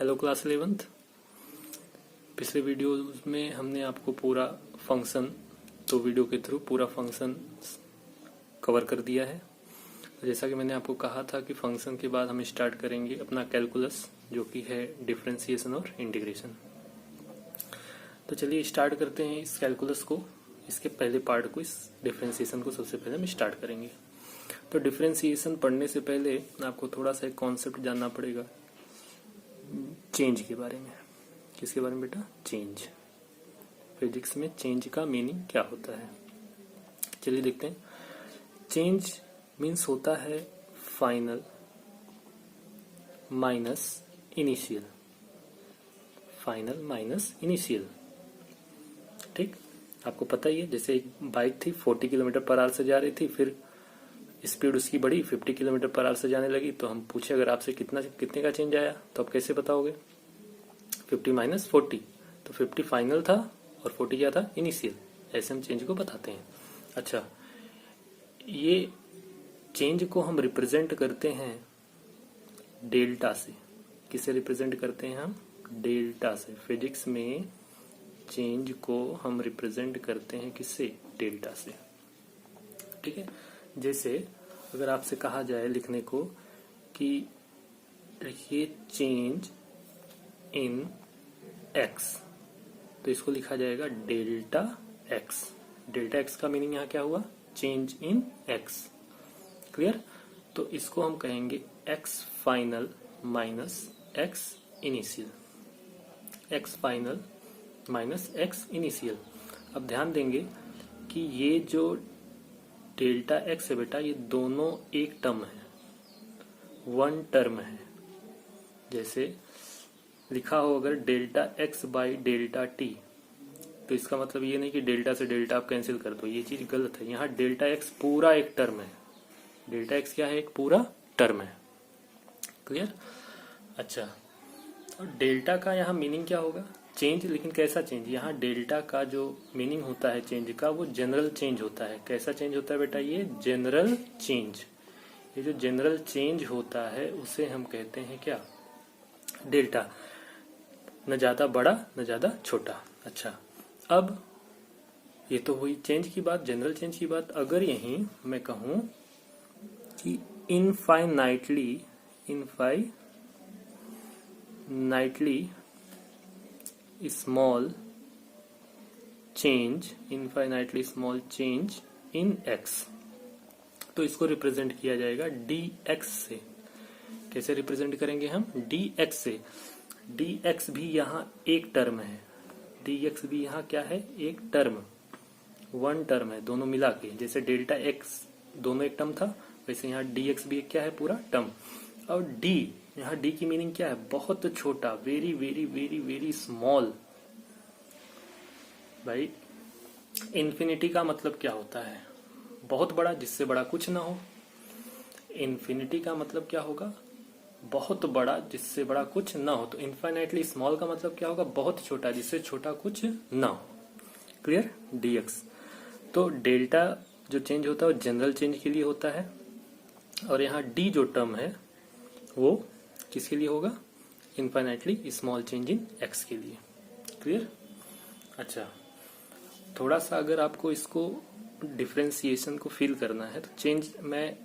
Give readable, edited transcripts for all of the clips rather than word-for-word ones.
Hello class 11th। पिछले video में हमने आपको पूरा फंक्शन तो वीडियो के थ्रू पूरा फंक्शन कवर कर दिया है। तो जैसा कि मैंने आपको कहा था कि फंक्शन के बाद हम स्टार्ट करेंगे अपना कैलकुलस, जो कि है डिफरेंशिएशन और इंटीग्रेशन। तो चलिए स्टार्ट करते हैं इस कैलकुलस को। इसके पहले पार्ट को, इस डिफरेंशिएशन को सबसे पहले हम स्टार्ट करेंगे। तो डिफरेंशिएशन पढ़ने से पहले आपको थोड़ा सा एक कॉन्सेप्ट जानना पड़ेगा चेंज के बारे में। किसके बारे में बेटा? चेंज। फिजिक्स में चेंज का मीनिंग क्या होता है, चलिए देखते हैं। चेंज मीन्स होता है final minus initial. Final minus initial, ठीक। आपको पता ही है, जैसे एक बाइक थी 40 किलोमीटर पर आवर से जा रही थी, फिर स्पीड उसकी बढ़ी 50 किलोमीटर पर आवर से जाने लगी। तो हम पूछे अगर आपसे कितने का चेंज आया, तो आप कैसे बताओगे? 50 माइनस 40, तो 50 फाइनल था और 40 क्या था? इनिशियल। ऐसे हम चेंज को बताते हैं। अच्छा, ये चेंज को हम रिप्रेजेंट करते हैं डेल्टा से। किसे रिप्रेजेंट करते हैं हम? डेल्टा से। फिजिक्स में चेंज को हम रिप्रेजेंट करते हैं किससे? डेल्टा से, ठीक है। जैसे अगर आपसे कहा जाए लिखने को कि लिखिए चेंज इन एक्स, तो इसको लिखा जाएगा डेल्टा एक्स। डेल्टा एक्स का मीनिंग यहाँ क्या हुआ? Change in x. क्लियर? तो इसको हम कहेंगे x final minus x initial. X final minus x initial. अब ध्यान देंगे कि ये जो डेल्टा एक्स है बेटा, ये दोनों एक टर्म है, वन टर्म है। जैसे लिखा हो अगर delta x by delta T, तो इसका मतलब ये नहीं कि डेल्टा से डेल्टा आप कैंसिल कर दो, ये चीज गलत है। यहाँ डेल्टा एक्स पूरा एक टर्म है। डेल्टा एक्स क्या है? एक पूरा टर्म है। क्लियर? अच्छा, और डेल्टा का यहाँ मीनिंग क्या होगा? चेंज। लेकिन कैसा चेंज? यहाँ डेल्टा का जो मीनिंग होता है चेंज का, वो जनरल चेंज होता है। कैसा चेंज होता है बेटा? ये जनरल चेंज। ये जो जनरल चेंज होता है उसे हम कहते हैं क्या? डेल्टा। न ज्यादा बड़ा न ज्यादा छोटा। अच्छा, अब ये तो हुई चेंज की बात, जनरल चेंज की बात। अगर यहीं मैं कहूं कि infinitely small change in x, तो इसको रिप्रेजेंट किया जाएगा डी एक्स से। कैसे रिप्रेजेंट करेंगे हम? डी एक्स से। डी एक्स भी यहाँ एक टर्म है। डी एक्स भी यहाँ क्या है? एक टर्म, वन टर्म है, दोनों मिला के। जैसे डेल्टा एक्स दोनों एक टर्म था, वैसे यहाँ डी एक्स भी क्या है? पूरा टर्म। और डी, यहाँ डी की मीनिंग क्या है? बहुत छोटा, very very very very small. भाई इन्फिनिटी का मतलब क्या होता है? बहुत बड़ा, जिससे बड़ा कुछ ना हो। इन्फिनिटी का मतलब क्या होगा? बहुत बड़ा, जिससे बड़ा कुछ ना हो। तो इनफाइनाइटली स्मॉल का मतलब क्या होगा? बहुत छोटा, जिससे छोटा कुछ ना हो। क्लियर? डीएक्स। तो डेल्टा जो चेंज होता है वो जनरल चेंज के लिए होता है, और यहाँ डी जो टर्म है वो किसके लिए होगा? Infinitely small change in x के लिए। क्लियर? अच्छा, थोड़ा सा अगर आपको इसको डिफरेंशिएशन को फील करना है, तो मैं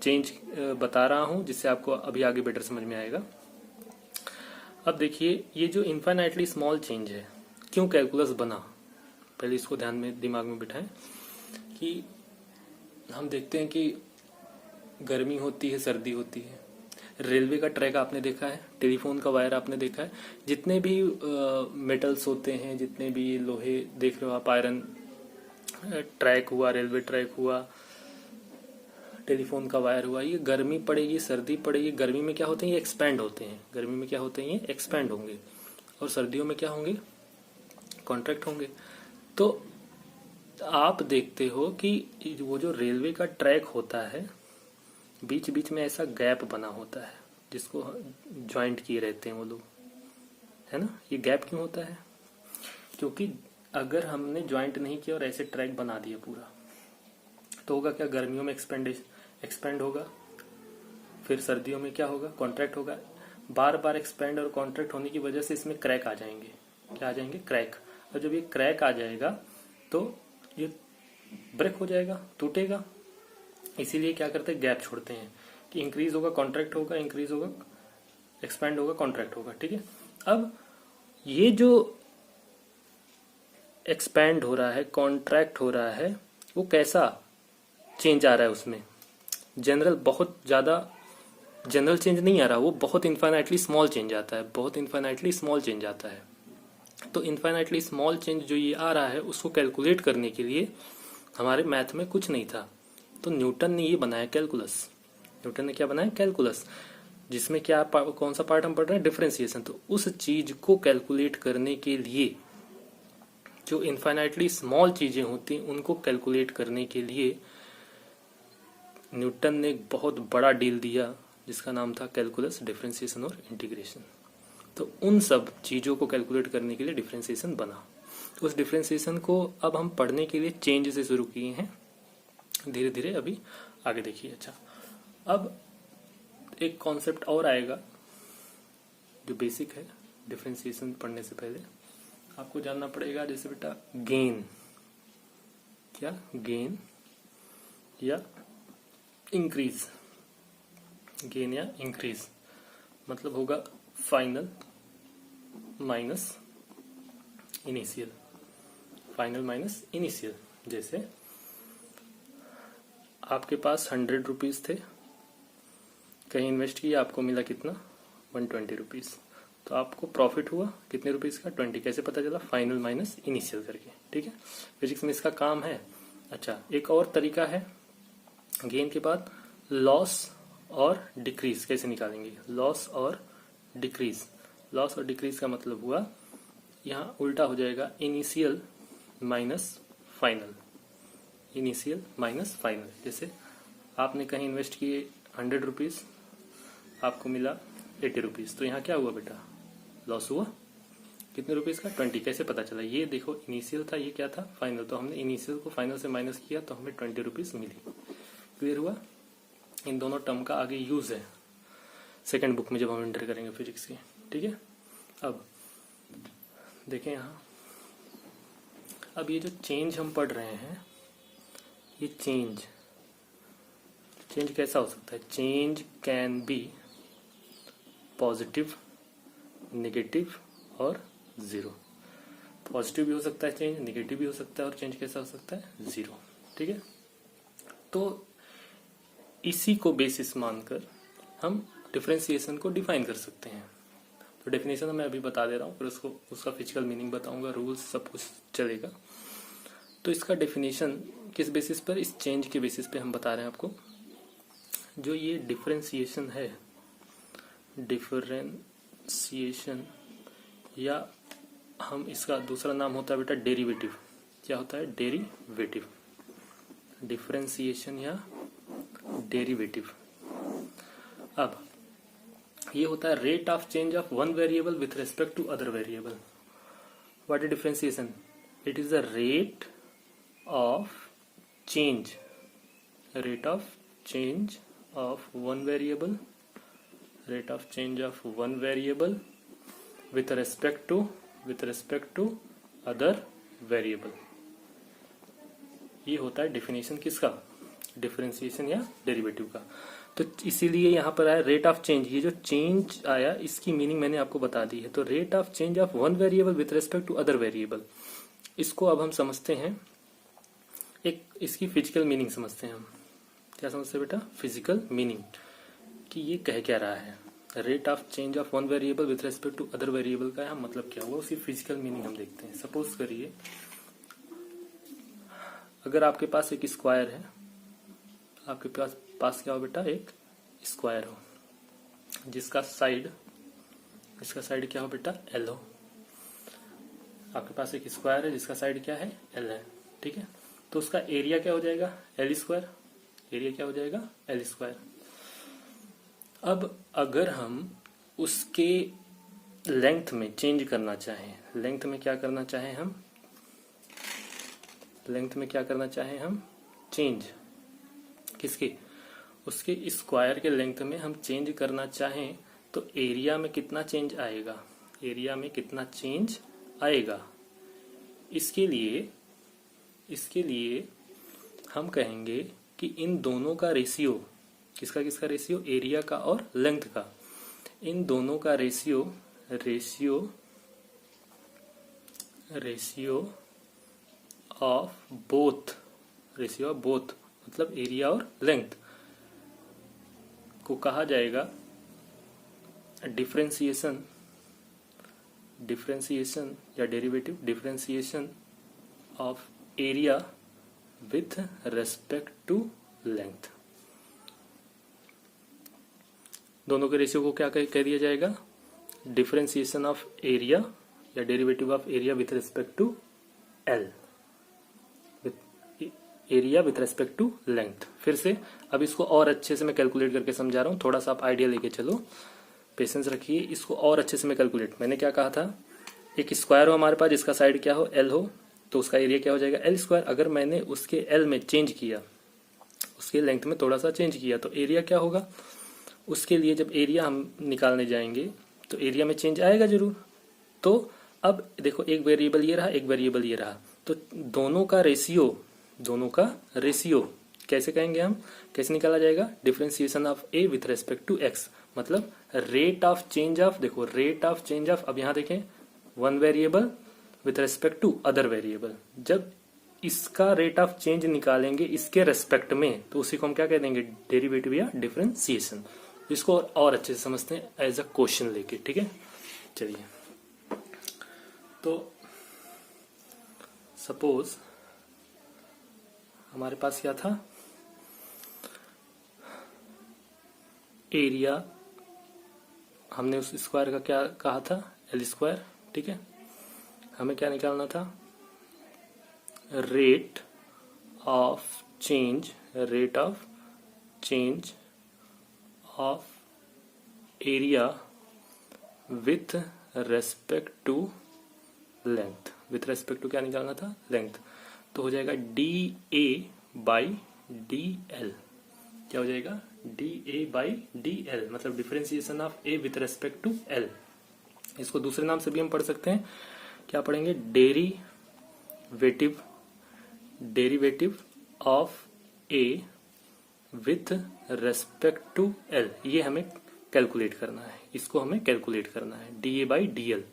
चेंज बता रहा हूं, जिससे आपको अभी आगे बेटर समझ में आएगा। अब देखिए, ये जो इनफाइनाइटली स्मॉल चेंज है, क्यों कैलकुलस बना? पहले इसको ध्यान में, दिमाग में बिठाएं कि हम देखते हैं कि गर्मी होती है, सर्दी होती है। रेलवे का ट्रैक आपने देखा है, टेलीफोन का वायर आपने देखा है। जितने भी मेटल्स होते हैं, जितने भी लोहे देख रहे हो आप, आयरन ट्रैक हुआ, रेलवे ट्रैक हुआ, टेलीफोन का वायर हुआ, ये गर्मी पड़ेगी, सर्दी पड़ेगी। गर्मी में क्या होते हैं? ये एक्सपैंड होते हैं। गर्मी में क्या होते हैं? ये एक्सपैंड होंगे। और सर्दियों में क्या होंगे? कॉन्ट्रैक्ट होंगे। तो आप देखते हो कि वो जो रेलवे का ट्रैक होता है, बीच बीच में ऐसा गैप बना होता है, जिसको ज्वाइंट किए रहते हैं वो लोग, है ना। ये गैप क्यों होता है? क्योंकि अगर हमने ज्वाइंट नहीं किया और ऐसे ट्रैक बना दिया पूरा, तो होगा क्या? गर्मियों में एक्सपेंड होगा, फिर सर्दियों में क्या होगा? कॉन्ट्रैक्ट होगा। बार बार एक्सपेंड और कॉन्ट्रैक्ट होने की वजह से इसमें क्रैक आ जाएंगे। क्या आ जाएंगे? क्रैक। और जब ये क्रैक आ जाएगा तो ये ब्रेक हो जाएगा, टूटेगा। इसीलिए क्या करते हैं, गैप छोड़ते हैं कि इंक्रीज होगा कॉन्ट्रैक्ट होगा, इंक्रीज होगा एक्सपेंड होगा कॉन्ट्रैक्ट होगा। ठीक है, अब ये जो एक्सपैंड हो रहा है, कॉन्ट्रैक्ट हो रहा है, वो कैसा चेंज आ रहा है उसमें? जनरल बहुत ज्यादा जनरल चेंज नहीं आ रहा, वो बहुत इन्फाइनाइटली स्मॉल चेंज आता है, बहुत इन्फाइनाइटली स्मॉल चेंज आता है। तो इन्फाइनाइटली स्मॉल चेंज जो ये आ रहा है उसको कैलकुलेट करने के लिए हमारे मैथ में कुछ नहीं था, तो न्यूटन ने ये बनाया कैलकुलस। न्यूटन ने क्या बनाया? कैलकुलस, जिसमें क्या कौन सा पार्ट हम पढ़ रहे हैं? डिफरेंशिएशन। तो उस चीज को कैलकुलेट करने के लिए, जो इन्फाइनाइटली स्मॉल चीजें होती हैं उनको कैलकुलेट करने के लिए न्यूटन ने एक बहुत बड़ा डील दिया जिसका नाम था कैलकुलस, डिफरेंशिएशन और इंटीग्रेशन। तो उन सब चीजों को कैलकुलेट करने के लिए डिफरेंशिएशन बना। तो उस डिफरेंशिएशन को अब हम पढ़ने के लिए चेंज से शुरू किए हैं, धीरे धीरे अभी आगे देखिए। अच्छा, अब एक कॉन्सेप्ट और आएगा जो बेसिक है। डिफरेंशिएशन पढ़ने से पहले आपको जानना पड़ेगा, जैसे बेटा गेन, क्या गेन या इंक्रीज, गेन या इंक्रीज मतलब होगा final minus initial, final minus initial. जैसे आपके पास 100 रुपीज थे, कहीं इन्वेस्ट किया, आपको मिला कितना? 120 रुपीज। तो आपको प्रॉफिट हुआ कितने रुपीज का? 20। कैसे पता चला? फाइनल माइनस इनिशियल करके। ठीक है, फिजिक्स में इसका काम है। अच्छा, एक और तरीका है गेन के बाद, लॉस और डिक्रीज कैसे निकालेंगे? लॉस और डिक्रीज। लॉस और डिक्रीज का मतलब हुआ, यहाँ उल्टा हो जाएगा, initial minus final, initial minus final. जैसे आपने कहीं इन्वेस्ट किए 100 रुपीज, आपको मिला 80 रुपीज, तो यहाँ क्या हुआ बेटा? लॉस हुआ। कितने रुपीज का? 20। कैसे पता चला? ये देखो, इनिशियल था, ये क्या था? फाइनल। तो हमने इनिशियल को फाइनल से माइनस किया तो हमें 20 रुपीज मिली। क्लियर हुआ? इन दोनों टर्म का आगे यूज है सेकंड बुक में जब हम एंटर करेंगे फिजिक्स की। ठीक है, अब देखें यहाँ, अब ये जो चेंज हम पढ़ रहे हैं, ये चेंज कैसा हो सकता है? Change can be positive, negative और जीरो। पॉजिटिव भी हो सकता है चेंज, नेगेटिव भी हो सकता है, और चेंज कैसा हो सकता है? जीरो। ठीक है, तो इसी को बेसिस मानकर हम डिफरेंशिएशन को डिफाइन कर सकते हैं। तो डेफिनेशन मैं अभी बता दे रहा हूँ, फिर उसका फिजिकल मीनिंग बताऊंगा, रूल्स सब कुछ चलेगा। तो इसका डेफिनेशन किस बेसिस पर? इस चेंज के बेसिस पे हम बता रहे हैं आपको। जो ये डिफरेंशिएशन है, डिफरेंशिएशन, या हम इसका दूसरा नाम होता है बेटा डेरिवेटिव। क्या होता है? डेरिवेटिव। डिफरेंशिएशन या डेरिवेटिव। अब ये होता है rate of change of one variable with respect to other variable. What is differentiation? It is the rate of change, rate of change of one variable, rate of change of one variable with respect to other variable। ये होता है definition किसका? Differentiation या derivative का। तो इसीलिए यहाँ पर आया रेट ऑफ चेंज। ये जो चेंज आया इसकी मीनिंग मैंने आपको बता दी है। तो rate of change of one variable with respect to other variable, इसको अब हम समझते हैं, एक इसकी फिजिकल मीनिंग समझते हैं हम। क्या समझते हैं बेटा? फिजिकल मीनिंग, कि ये कह क्या रहा है। Rate of change of one variable with respect to other variable का यहाँ मतलब क्या हुआ, उसकी फिजिकल मीनिंग हम देखते हैं। सपोज करिए अगर आपके पास एक स्क्वायर है, आपके पास क्या हो बेटा? एक स्क्वायर हो जिसका साइड क्या हो बेटा? एल हो। आपके पास एक स्क्वायर है जिसका साइड क्या है? एल है। ठीक है, तो उसका एरिया क्या हो जाएगा? L square. एरिया क्या हो जाएगा? L square. अब अगर हम उसके लेंथ में चेंज करना चाहें, लेंथ में क्या करना चाहें हम? लेंथ में क्या करना चाहें हम? चेंज किसके? उसके स्क्वायर के लेंथ में हम चेंज करना चाहें, तो एरिया में कितना चेंज आएगा, एरिया में कितना चेंज आएगा। इसके लिए हम कहेंगे कि इन दोनों का रेशियो, किसका किसका रेशियो, एरिया का और लेंथ का, इन दोनों का रेशियो ऑफ बोथ मतलब एरिया और लेंथ को कहा जाएगा डिफरेंशिएशन या derivative differentiation of area with respect to length. दोनों के रेशियो को क्या कह दिया जाएगा, डिफरेंशिएशन ऑफ एरिया या derivative of area with respect to l, area with respect to length. फिर से अब इसको और अच्छे से मैं कैलकुलेट करके समझा रहा हूं, थोड़ा सा आप आइडिया लेके चलो, पेशेंस रखिए। इसको और अच्छे से मैं कैलकुलेट, मैंने क्या कहा था, एक स्क्वायर हो हमारे पास जिसका साइड क्या हो, एल हो, तो उसका एरिया क्या हो जाएगा, एल स्क्वायर। अगर मैंने उसके एल में चेंज किया, उसके लेंथ में थोड़ा सा चेंज किया, तो एरिया क्या होगा। उसके लिए जब एरिया हम निकालने जाएंगे तो एरिया में चेंज आएगा जरूर। तो अब देखो, एक वेरिएबल ये रहा, एक वेरिएबल ये रहा, तो दोनों का रेशियो कैसे कहेंगे हम, कैसे निकाला जाएगा, differentiation of A with respect to x, मतलब रेट ऑफ चेंज ऑफ, देखो रेट ऑफ चेंज ऑफ, अब यहां देखें one variable with respect to other variable, जब इसका रेट ऑफ चेंज निकालेंगे इसके रेस्पेक्ट में, तो उसी को हम क्या कह देंगे, डेरिवेटिव या डिफरेंशिएशन। इसको और अच्छे से समझते हैं एज अ क्वेश्चन लेके, ठीक है। चलिए, तो सपोज हमारे पास क्या था, एरिया, हमने उस स्क्वायर का क्या कहा था, एल स्क्वायर, ठीक है। हमें क्या निकालना था, rate of change of area with respect to length, with respect to क्या निकालना था, लेंथ। तो हो जाएगा D A by D L, क्या हो जाएगा, D A by D L, मतलब differentiation of A with respect to L. इसको दूसरे नाम से भी हम पढ़ सकते हैं, क्या पढ़ेंगे, derivative of A with respect to l. ये हमें कैलकुलेट करना है, इसको हमें कैलकुलेट करना है, D A by D L,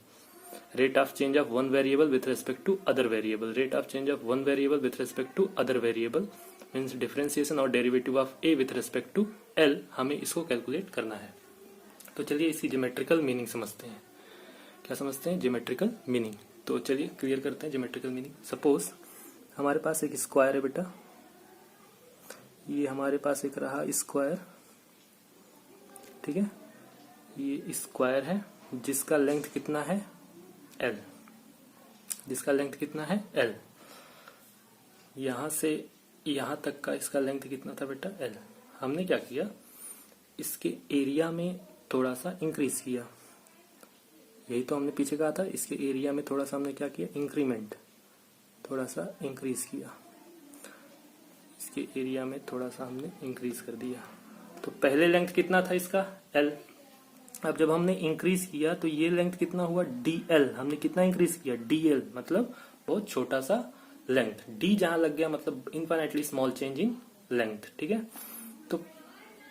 rate of change of one variable with respect to other variable, rate of change of one variable with respect to other variable means differentiation और derivative of A with respect to L, हमें इसको calculate करना है। तो चलिए इसकी geometrical meaning समझते हैं। क्या समझते हैं, ज्योमेट्रिकल मीनिंग। तो चलिए क्लियर करते हैं ज्योमेट्रिकल मीनिंग। सपोज हमारे पास एक स्क्वायर है बेटा, ये हमारे पास एक रहा स्क्वायर, ठीक है, ये स्क्वायर है जिसका लेंथ कितना है, एल, जिसका लेंथ कितना है, एल। यहां से यहां तक का इसका लेंथ कितना था बेटा, एल। हमने क्या किया, इसके एरिया में थोड़ा सा इंक्रीज किया, यही तो हमने पीछे कहा था, इसके एरिया में थोड़ा सा हमने क्या किया, इंक्रीमेंट, थोड़ा सा इंक्रीज किया, इसके एरिया में थोड़ा सा हमने इंक्रीज कर दिया। तो पहले लेंथ कितना था इसका, एल। अब जब हमने इंक्रीज किया तो ये लेंथ कितना हुआ, डी एल। हमने कितना इंक्रीज किया, डी एल, मतलब बहुत छोटा सा लेंथ। डी जहां लग गया मतलब infinitely small change in length, ठीक है। तो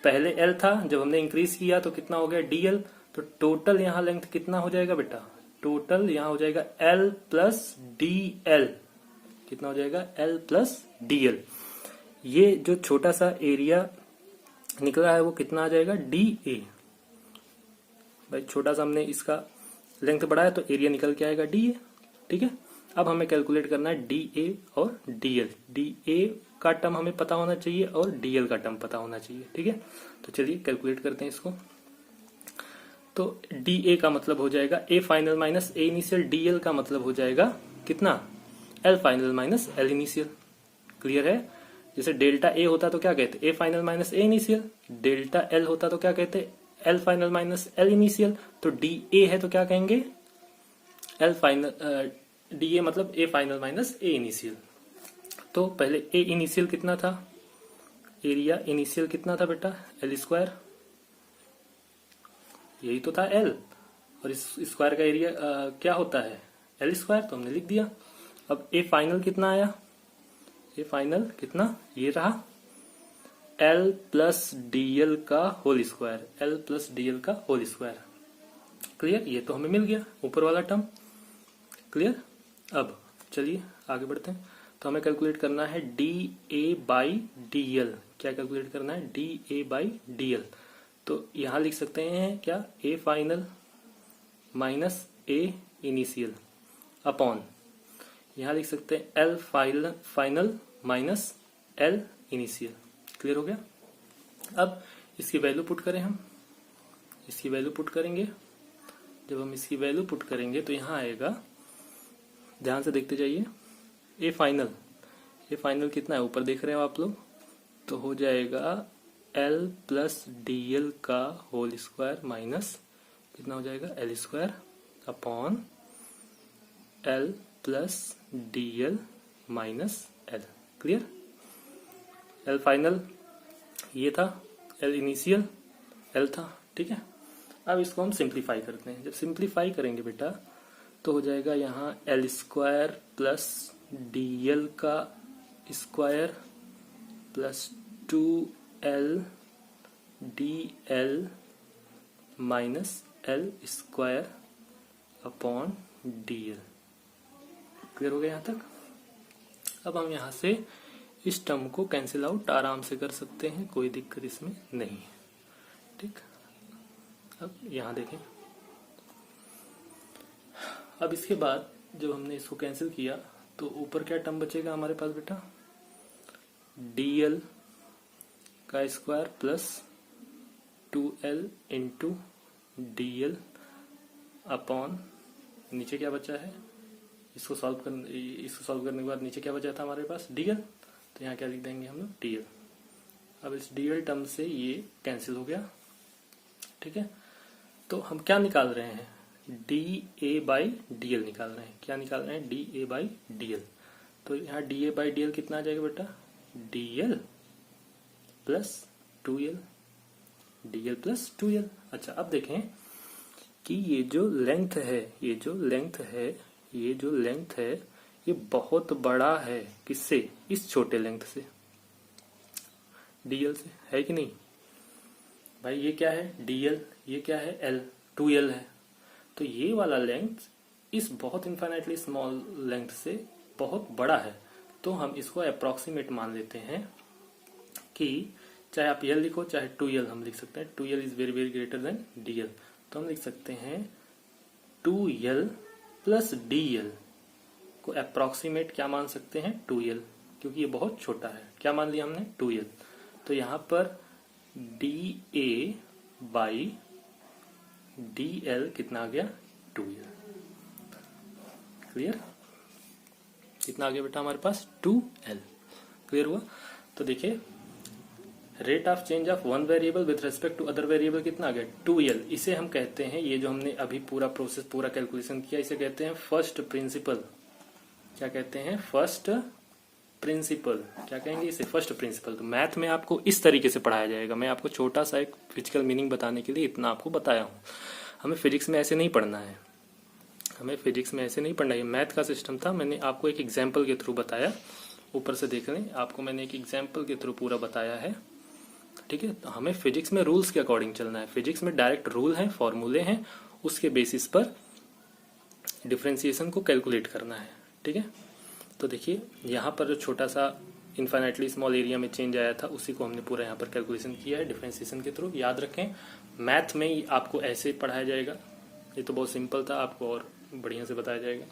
पहले एल था, जब हमने इंक्रीज किया तो कितना हो गया, डी एल। तो टोटल यहाँ लेंथ कितना हो जाएगा बेटा, टोटल यहाँ हो जाएगा एल प्लस डी एल। कितना हो जाएगा, एल प्लस डी एल। ये जो छोटा सा एरिया निकला है वो कितना आ जाएगा, डी ए। भाई छोटा सा हमने इसका लेंथ बढ़ाया तो एरिया निकल के आएगा डी ए, ठीक है। अब हमें कैलकुलेट करना है डी ए और डी एल। डी ए का टर्म हमें पता होना चाहिए और डी एल का टर्म पता होना चाहिए, ठीक है। तो चलिए कैलकुलेट करते हैं इसको। तो डी ए का मतलब हो जाएगा A final minus A initial, D L का मतलब हो जाएगा कितना, L final minus L initial. Clear है। जैसे डेल्टा ए होता तो क्या कहते, A final minus A initial. Delta L होता तो क्या कहते, L final minus L initial. तो डी ए है तो क्या कहेंगे, एल फाइनल, डी ए मतलब A final minus A initial. तो पहले ए इनिशियल कितना था, एरिया इनिशियल कितना था बेटा, एल स्क्वायर। यही तो था एल, और इस स्क्वायर का एरिया क्या होता है, एल स्क्वायर, तो हमने लिख दिया। अब ए फाइनल कितना आया, ए फाइनल कितना, ये रहा एल प्लस डी एल का whole square, l plus D L का होल स्क्वायर। क्लियर, ये तो हमें मिल गया ऊपर वाला टर्म। क्लियर, अब चलिए आगे बढ़ते हैं। तो हमें कैलकुलेट करना है D A by D L. क्या कैलकुलेट करना है, D A by D L. तो यहां लिख सकते हैं क्या, A final minus A initial upon, यहां लिख सकते हैं L final minus L initial. Clear हो गया। अब इसकी वैल्यू पुट करें, हम इसकी वैल्यू पुट करेंगे। जब हम इसकी वैल्यू पुट करेंगे तो यहां आएगा, ध्यान से देखते जाइए, ए फाइनल कितना है, ऊपर देख रहे हो आप लोग, तो हो जाएगा एल प्लस डी एल का होल स्क्वायर माइनस कितना हो जाएगा, L square upon L plus D L minus L. Clear, L final ये था, एल इनिशियल एल था, ठीक है। अब इसको हम सिंप्लीफाई करते हैं। जब सिंप्लीफाई करेंगे बेटा तो हो जाएगा यहाँ L square plus D L का square plus 2l D L minus L square upon D L. Clear हो गया यहाँ तक। अब हम यहाँ से इस टर्म को कैंसिल आउट आराम से कर सकते हैं, कोई दिक्कत इसमें नहीं है, ठीक। अब यहाँ देखें, अब इसके बाद जब हमने इसको कैंसिल किया तो ऊपर क्या टर्म बचेगा हमारे पास बेटा, डी एल का square plus 2l into D L upon, नीचे क्या बचा है, इसको सॉल्व करने के बाद नीचे क्या बचा था हमारे पास, डी एल, तो यहाँ क्या लिख देंगे हम लोग, डी एल। अब इस डी एल टर्म से ये कैंसिल हो गया, ठीक है। तो हम क्या निकाल रहे हैं, D A by D L निकाल रहे हैं। क्या निकाल रहे हैं, D A by D L. तो यहाँ D A by D L कितना आ जाएगा बेटा, D L plus 2l, D L plus 2l। अच्छा, अब देखें कि ये जो लेंथ है, ये जो लेंथ है ये बहुत बड़ा है, किससे, इस छोटे लेंथ से, डीएल से, है कि नहीं भाई। ये क्या है, डीएल, ये क्या है, एल, 2l है। तो ये वाला लेंथ इस बहुत इनफाइनाइटली स्मॉल लेंथ से बहुत बड़ा है। तो हम इसको अप्रोक्सीमेट मान लेते हैं कि चाहे आप एल लिखो चाहे 2l, हम लिख सकते हैं 2l is very very greater than dl। तो हम लिख सकते हैं 2l प्लस dl को अप्रोक्सीमेट क्या मान सकते हैं, 2l, क्योंकि ये बहुत छोटा है। क्या मान लिया हमने, 2l। तो यहां पर da बाई dl कितना आ गया, 2l। क्लियर, कितना आ गया बेटा हमारे पास, 2l। क्लियर हुआ। तो देखिए rate of change of one variable with respect to other variable कितना आ गया, 2l। इसे हम कहते हैं, ये जो हमने अभी पूरा प्रोसेस पूरा कैलकुलेशन किया, इसे कहते हैं फर्स्ट प्रिंसिपल। क्या कहते हैं, फर्स्ट प्रिंसिपल। क्या कहेंगे इसे, फर्स्ट प्रिंसिपल। तो मैथ में आपको इस तरीके से पढ़ाया जाएगा। मैं आपको छोटा सा एक फिजिकल मीनिंग बताने के लिए इतना आपको बताया हूँ। हमें फिजिक्स में ऐसे नहीं पढ़ना है, हमें फिजिक्स में ऐसे नहीं पढ़ना है। मैथ का सिस्टम था, मैंने आपको एक एग्जाम्पल के थ्रू बताया। ऊपर से देख लें, आपको मैंने एक एग्जाम्पल के थ्रू पूरा बताया है, ठीक है। तो हमें फिजिक्स में रूल्स के अकॉर्डिंग चलना है। फिजिक्स में डायरेक्ट रूल हैं, फॉर्मूले हैं, उसके बेसिस पर डिफरेंशिएशन को कैलकुलेट करना है, ठीक है। तो देखिए यहाँ पर जो छोटा सा इनफाइनाइटली स्मॉल एरिया में चेंज आया था, उसी को हमने पूरा यहाँ पर कैलकुलेशन किया है डिफरेंशिएशन के थ्रू। याद रखें, मैथ में ही आपको ऐसे पढ़ाया जाएगा। ये तो बहुत सिंपल था, आपको और बढ़िया से बताया जाएगा।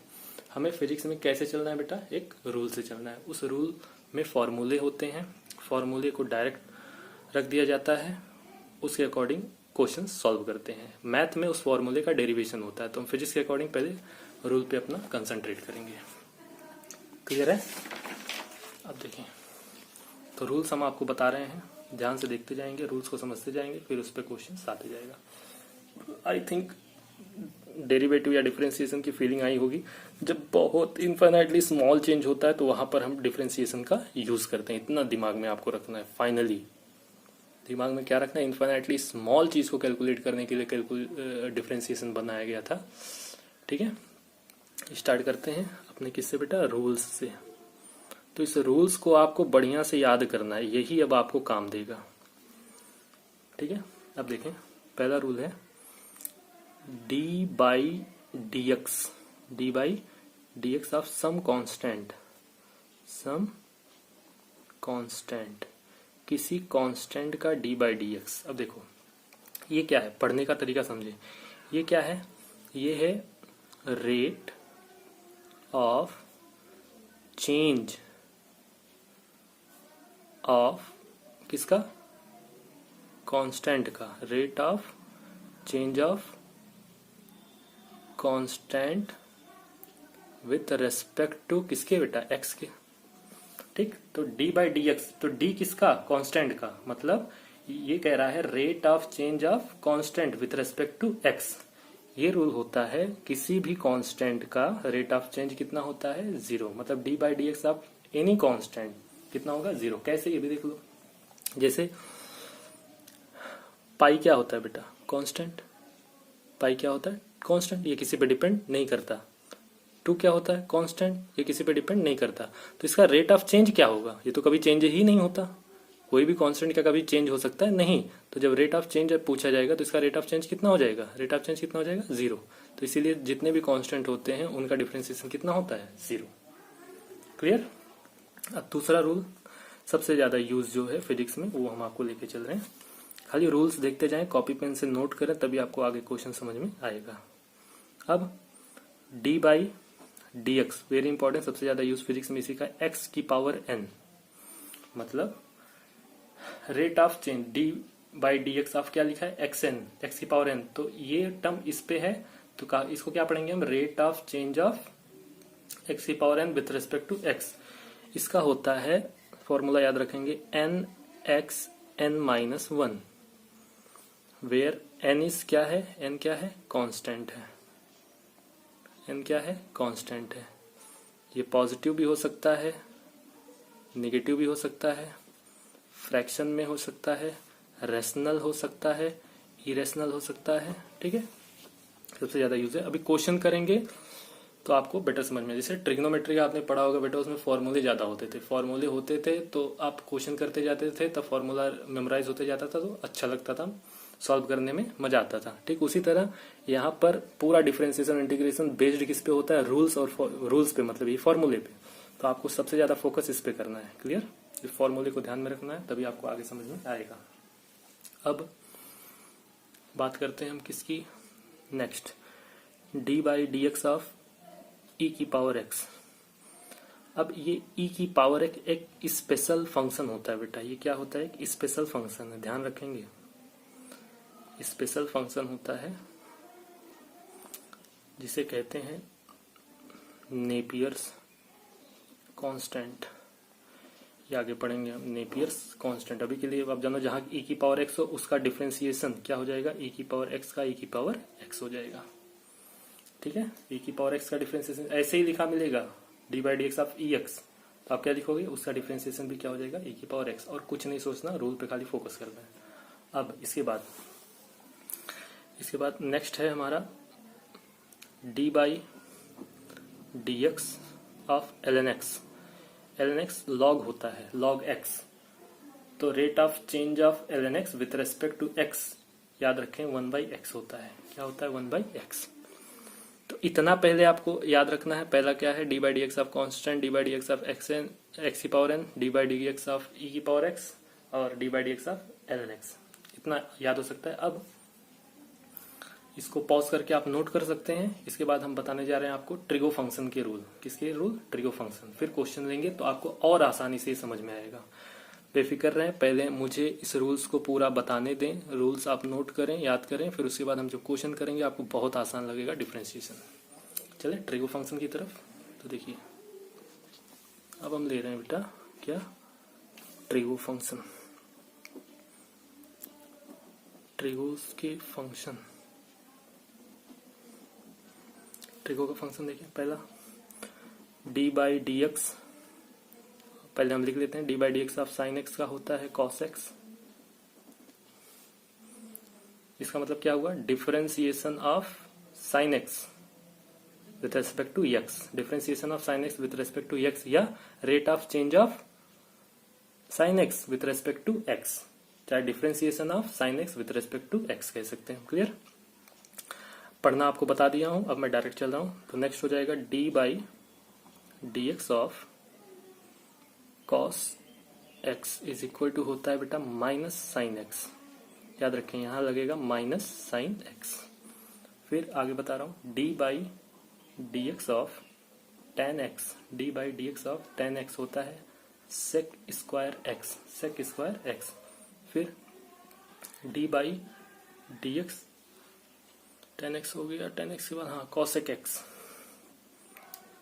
हमें फिजिक्स में कैसे चलना है बेटा, एक रूल से चलना है। उस रूल में फॉर्मूले होते हैं, फॉर्मूले को डायरेक्ट रख दिया जाता है, उसके अकॉर्डिंग क्वेश्चन सॉल्व करते हैं। मैथ में उस फॉर्मूले का डेरिवेशन होता है। तो हम फिजिक्स के अकॉर्डिंग पहले रूल पे अपना कंसंट्रेट करेंगे। क्लियर है। अब देखें, तो रूल्स हम आपको बता रहे हैं, ध्यान से देखते जाएंगे, रूल्स को समझते जाएंगे, फिर उस पर क्वेश्चन आते जाएगा। आई थिंक डेरिवेटिव या डिफरेंशिएशन की फीलिंग आई होगी। जब बहुत इनफाइनाइटली स्मॉल चेंज होता है तो वहां पर हम डिफरेंशिएशन का यूज करते हैं। इतना दिमाग में आपको रखना है फाइनली, दिमाग में क्या रखना है, इन्फाइनाइटली स्मॉल चीज को कैलकुलेट करने के लिए डिफरेंशिएशन बनाया गया था। ठीक है, स्टार्ट करते हैं अपने किससे बेटा, रूल्स से। तो इस रूल्स को आपको बढ़िया से याद करना है, यही अब आपको काम देगा। ठीक है, अब देखें पहला रूल है D by D x of some constant, किसी कांस्टेंट का डी बाई डी एक्स। अब देखो ये क्या है, पढ़ने का तरीका समझे। ये क्या है, ये है रेट ऑफ चेंज ऑफ किसका, कांस्टेंट का, rate of change of constant with respect to किसके बेटा, एक्स के। ठीक, तो डी बाई डी एक्स, तो डी किसका, कांस्टेंट का, मतलब ये कह रहा है rate of change of constant with respect to x. ये रूल होता है किसी भी कांस्टेंट का रेट ऑफ चेंज कितना होता है, 0। मतलब D by D x of any constant कितना होगा, 0। कैसे, ये भी देख लो। जैसे पाई क्या होता है बेटा, कांस्टेंट। पाई क्या होता है, कांस्टेंट, ये किसी पे डिपेंड नहीं करता। 2 क्या होता है, कांस्टेंट, ये किसी पे डिपेंड नहीं करता। तो इसका रेट ऑफ चेंज क्या होगा, ये तो कभी चेंज ही नहीं होता। कोई भी कांस्टेंट का कभी चेंज हो सकता है नहीं। तो जब रेट ऑफ चेंज पूछा जाएगा तो इसका रेट ऑफ चेंज कितना हो जाएगा, रेट ऑफ चेंज कितना हो जाएगा, 0। तो इसीलिए जितने भी कांस्टेंट होते हैं उनका डिफरेंशिएशन कितना होता है, 0। क्लियर। अब दूसरा रूल सबसे ज्यादा यूज जो है फिजिक्स में, वो हम आपको लेके चल रहे हैं। खाली रूल्स देखते जाएं, कॉपी पेन से नोट करें, तभी आपको आगे क्वेश्चन समझ में आएगा। अब D by D x, very important, सबसे ज्यादा यूज फिजिक्स में इसी का, एक्स की पावर एन, मतलब rate of change D by D x of क्या लिखा है, एक्स एन, एक्स की पावर एन। तो ये टर्म इस पे है, तो इसको क्या पढ़ेंगे हम, rate of change of X की power N with respect to X. इसका होता है, फॉर्मूला याद रखेंगे, N x N minus 1, where N is क्या है, एन क्या है, कांस्टेंट है। एन क्या है, कांस्टेंट है। ये पॉजिटिव भी हो सकता है, नेगेटिव भी हो सकता है, फ्रैक्शन में हो सकता है, रेशनल हो सकता है, इरेशनल हो सकता है। ठीक है, सबसे ज्यादा यूज है। अभी क्वेश्चन करेंगे तो आपको बेटर समझ में। जैसे ट्रिग्नोमेट्री का आपने पढ़ा होगा बेटा, उसमें फॉर्मूले ज्यादा होते थे, तो आप क्वेश्चन करते जाते थे, तब फॉर्मूला मेमोराइज होते जाता था, तो अच्छा लगता था, सॉल्व करने में मजा आता था। ठीक, उसी तरह यहाँ पर पूरा डिफरेंशिएशन इंटीग्रेशन बेस्ड किस पे होता है, रूल्स, और रूल्स पे, मतलब ये फॉर्मूले पे। तो आपको सबसे ज्यादा फोकस इस पे करना है। क्लियर, इस फॉर्मूले को ध्यान में रखना है, तभी आपको आगे समझ में आएगा। अब बात करते हैं हम किसकी, next, D by D x of E की पावर एक्स। अब ये ई की पावर एक स्पेशल फंक्शन होता है बेटा। ये क्या होता है, एक स्पेशल फंक्शन है, ध्यान रखेंगे। स्पेशल फंक्शन होता है जिसे कहते हैं नेपियर्स कांस्टेंट। ये आगे पढ़ेंगे हम, नेपियर्स कांस्टेंट। अभी के लिए आप जानो, जहां ई की पावर एक्स हो उसका डिफरेंशिएशन क्या हो जाएगा, ई की पावर एक्स का ई की पावर एक्स हो जाएगा। ठीक है, ई की पावर एक्स का डिफरेंशिएशन ऐसे ही लिखा मिलेगा, D by D x of E x. तो आप क्या लिखोगे, उसका डिफरेंशिएशन भी क्या हो जाएगा, ई की पावर एक्स। और कुछ नहीं सोचना, रूल पे खाली फोकस करना है। अब इसके बाद नेक्स्ट है हमारा d by D x of L N x. L N x log होता है, लॉग एक्स। तो rate of change of L N x with respect to x, याद रखें, 1 बाई एक्स होता है। क्या होता है, 1 बाई एक्स। तो इतना पहले आपको याद रखना है। पहला क्या है, D by D x of constant, D by D x of X N, X की power N, D by D x of E की पावर एक्स, और D by D x of L N X. इतना याद हो सकता है। अब इसको पॉज करके आप नोट कर सकते हैं। इसके बाद हम बताने जा रहे हैं आपको ट्रिगो फंक्शन के रूल। किसके रूल, ट्रिगो फंक्शन। फिर क्वेश्चन लेंगे तो आपको और आसानी से समझ में आएगा। बेफिक्र रहें, पहले मुझे इस रूल्स को पूरा बताने दें। रूल्स आप नोट करें, याद करें, फिर उसके बाद हम जब क्वेश्चन करेंगे आपको बहुत आसान लगेगा डिफरेंशिएशन। चले ट्रिगो फंक्शन की तरफ। तो देखिए, अब हम ले रहे हैं बेटा क्या, ट्रिगो फंक्शन। ट्रिगोस के फंक्शन, ट्रिगो का फंक्शन देखिए। पहला डी बाई डी एक्स, पहले हम लिख लेते हैं, D by D x of sine X का होता है कॉस एक्स। इसका मतलब क्या हुआ, differentiation of sine X with respect to X, differentiation of sine X with respect to X, या rate of change of sine X with respect to X, चाहे differentiation of sine X with respect to X कह सकते हैं। Clear, पढ़ना आपको बता दिया हूं, अब मैं डायरेक्ट चल रहा हूं। तो नेक्स्ट हो जाएगा d by D x of cos x is equal to होता है बेटा माइनस साइन एक्स, याद रखें यहां लगेगा माइनस साइन एक्स। फिर आगे बता रहा हूं D by D x of tan X, D by D x of tan X होता है sec square X, sec square X. फिर D by D X, tan X हो गया, टेन एक्स के बाद हाँ cosec X,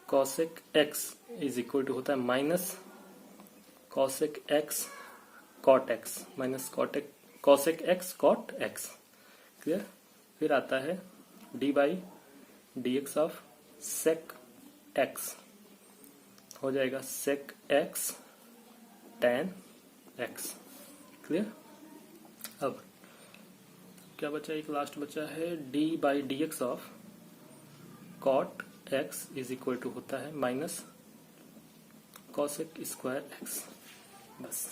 cosec X is equal to होता है minus cosec x cot X, minus cosec x cot x. Clear, फिर आता है D by D x of sec x, हो जाएगा sec x tan x. Clear, अब क्या बचा, एक लास्ट बचा है D by D x of cot x is equal to होता है माइनस कॉसेक स्क्वायर एक्स। बस